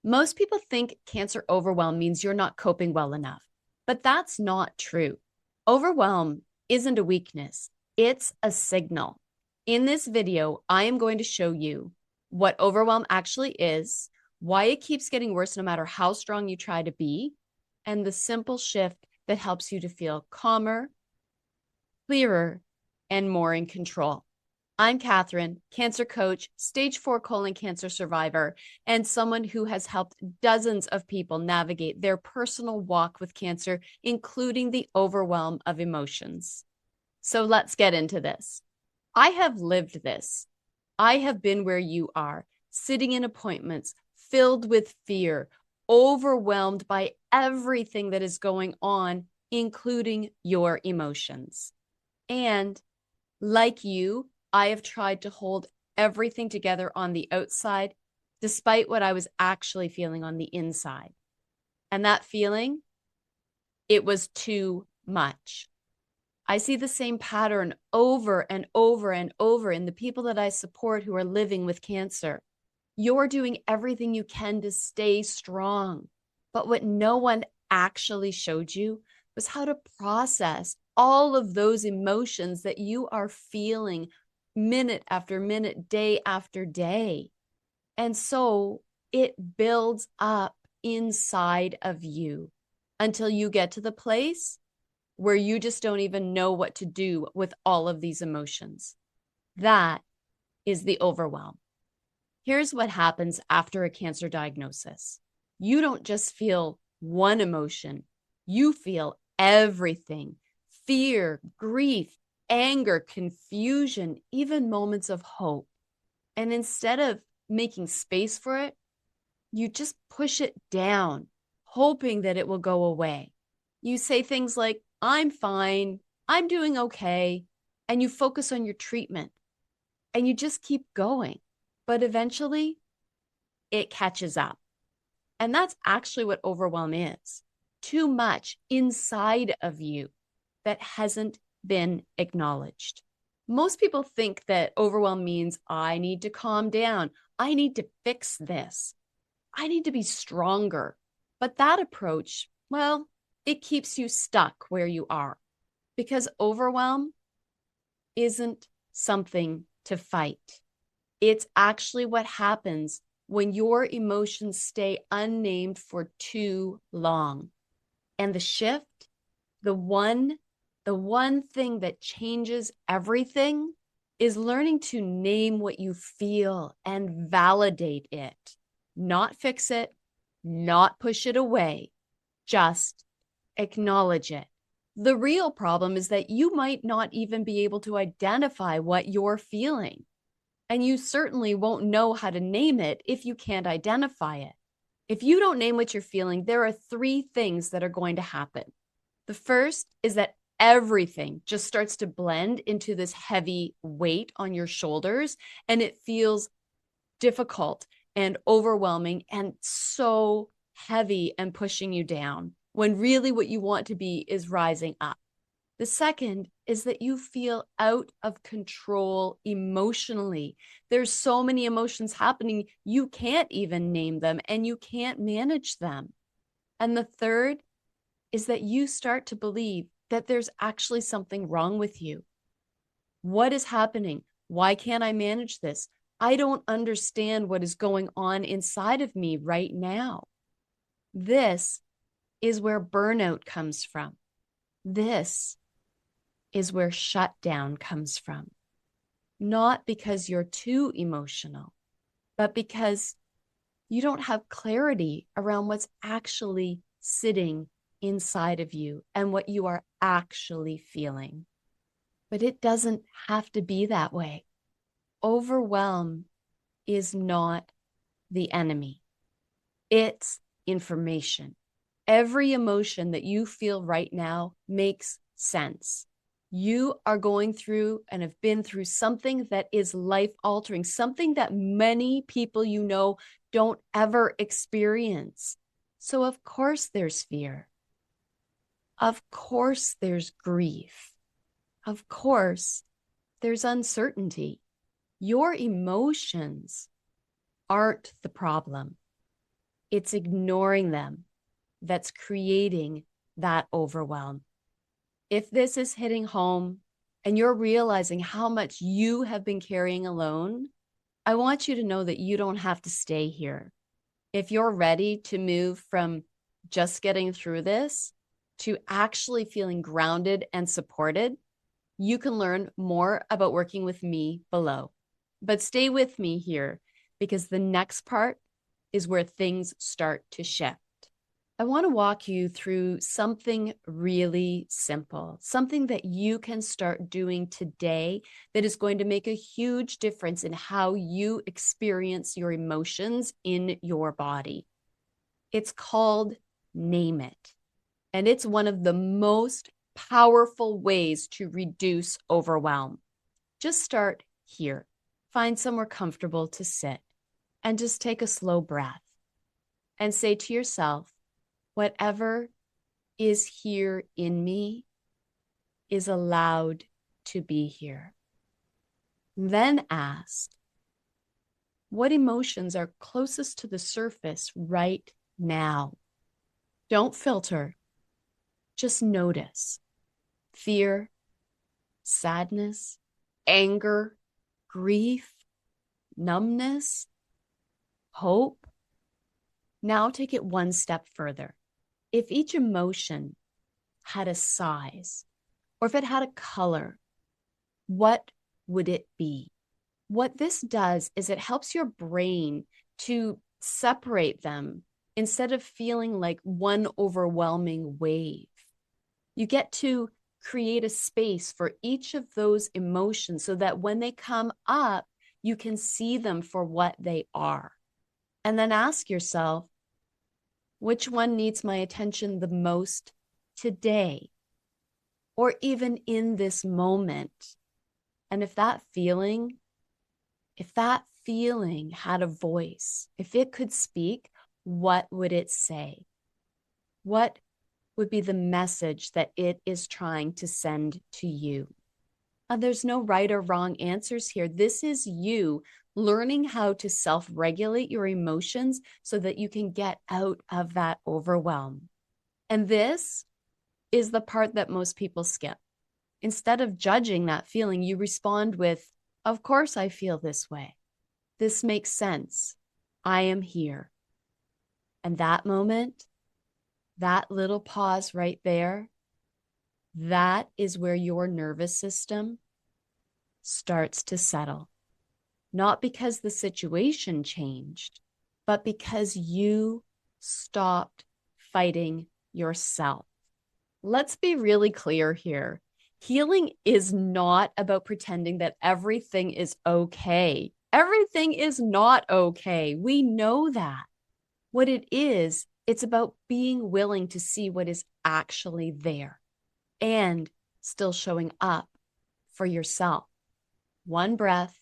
Most people think cancer overwhelm means you're not coping well enough, but that's not true. Overwhelm isn't a weakness, it's a signal. In this video, I am going to show you what overwhelm actually is, why it keeps getting worse no matter how strong you try to be, and the simple shift that helps you to feel calmer, clearer, and more in control. I'm Catherine, cancer coach, stage 4 colon cancer survivor, and someone who has helped dozens of people navigate their personal walk with cancer, including the overwhelm of emotions. So let's get into this. I have lived this. I have been where you are, sitting in appointments, filled with fear, overwhelmed by everything that is going on, including your emotions. And like you, I have tried to hold everything together on the outside, despite what I was actually feeling on the inside. And that feeling, it was too much. I see the same pattern over and over and over in the people that I support who are living with cancer. You're doing everything you can to stay strong. But what no one actually showed you was how to process all of those emotions that you are feeling minute after minute, day after day. And so it builds up inside of you until you get to the place where you just don't even know what to do with all of these emotions. That is the overwhelm. Here's what happens after a cancer diagnosis. You don't just feel one emotion, you feel everything: fear, grief, anger, confusion, even moments of hope. And instead of making space for it, you just push it down, hoping that it will go away. You say things like, I'm fine, I'm doing okay, and you focus on your treatment and you just keep going. But eventually, it catches up. And that's actually what overwhelm is. Too much inside of you that hasn't been acknowledged. Most people think that overwhelm means I need to calm down. I need to fix this. I need to be stronger. But that approach, well, it keeps you stuck where you are because overwhelm isn't something to fight. It's actually what happens when your emotions stay unnamed for too long. And the shift, the one thing that changes everything is learning to name what you feel and validate it. Not fix it, not push it away, just acknowledge it. The real problem is that you might not even be able to identify what you're feeling. And you certainly won't know how to name it if you can't identify it. If you don't name what you're feeling, there are 3 things that are going to happen. The first is that everything just starts to blend into this heavy weight on your shoulders, and it feels difficult and overwhelming and so heavy and pushing you down, when really what you want to be is rising up. The second is that you feel out of control emotionally. There's so many emotions happening, you can't even name them and you can't manage them. And the third is that you start to believe that there's actually something wrong with you. What is happening? Why can't I manage this? I don't understand what is going on inside of me right now. This is where burnout comes from. This is where shutdown comes from. Not because you're too emotional, but because you don't have clarity around what's actually sitting inside of you and what you are actually feeling. But it doesn't have to be that way. Overwhelm is not the enemy. It's information. Every emotion that you feel right now makes sense. You are going through and have been through something that is life-altering, something that many people you know don't ever experience. So of course there's fear. Of course there's grief. Of course there's uncertainty. Your emotions aren't the problem. It's ignoring them that's creating that overwhelm. If this is hitting home and you're realizing how much you have been carrying alone, I want you to know that you don't have to stay here. If you're ready to move from just getting through this to actually feeling grounded and supported, you can learn more about working with me below. But stay with me here because the next part is where things start to shift. I want to walk you through something really simple, something that you can start doing today that is going to make a huge difference in how you experience your emotions in your body. It's called Name It. And it's one of the most powerful ways to reduce overwhelm. Just start here. Find somewhere comfortable to sit and just take a slow breath and say to yourself, whatever is here in me is allowed to be here. Then ask, what emotions are closest to the surface right now? Don't filter, just notice. Fear, sadness, anger, grief, numbness, hope. Now take it one step further. If each emotion had a size, or if it had a color, what would it be? What this does is it helps your brain to separate them instead of feeling like one overwhelming wave. You get to create a space for each of those emotions so that when they come up, you can see them for what they are. And then ask yourself, which one needs my attention the most today, or even in this moment? And if that feeling had a voice, if it could speak, what would it say? What would be the message that it is trying to send to you? There's no right or wrong answers here. This is you learning how to self-regulate your emotions so that you can get out of that overwhelm. And this is the part that most people skip. Instead of judging that feeling, you respond with, of course I feel this way. This makes sense. I am here. And that moment, that little pause right there, that is where your nervous system starts to settle. Not because the situation changed, but because you stopped fighting yourself. Let's be really clear here. Healing is not about pretending that everything is okay. Everything is not okay. We know that. What it is, it's about being willing to see what is actually there and still showing up for yourself. One breath,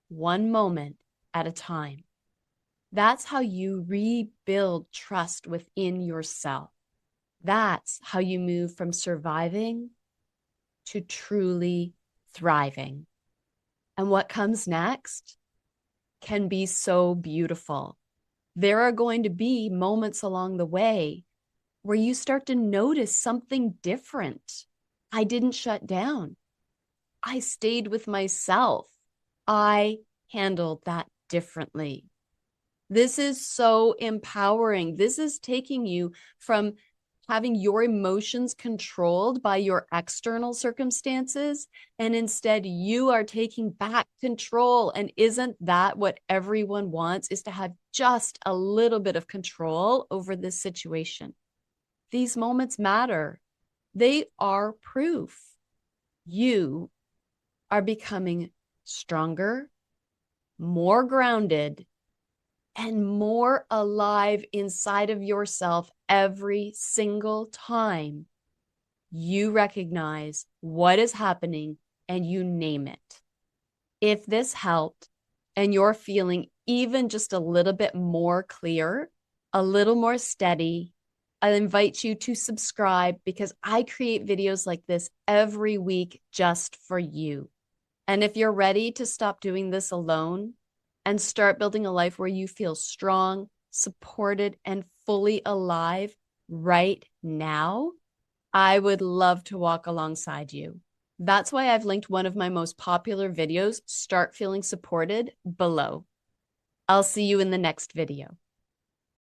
one moment at a time. That's how you rebuild trust within yourself. That's how you move from surviving to truly thriving. And what comes next can be so beautiful. There are going to be moments along the way where you start to notice something different. I didn't shut down. I stayed with myself. I handled that differently. This is so empowering. This is taking you from having your emotions controlled by your external circumstances, and instead you are taking back control. And isn't that what everyone wants, is to have just a little bit of control over this situation? These moments matter. They are proof you are becoming stronger, more grounded, and more alive inside of yourself every single time you recognize what is happening and you name it. If this helped and you're feeling even just a little bit more clear, a little more steady, I invite you to subscribe because I create videos like this every week just for you. And if you're ready to stop doing this alone and start building a life where you feel strong, supported, and fully alive right now, I would love to walk alongside you. That's why I've linked one of my most popular videos, Start Feeling Supported, below. I'll see you in the next video.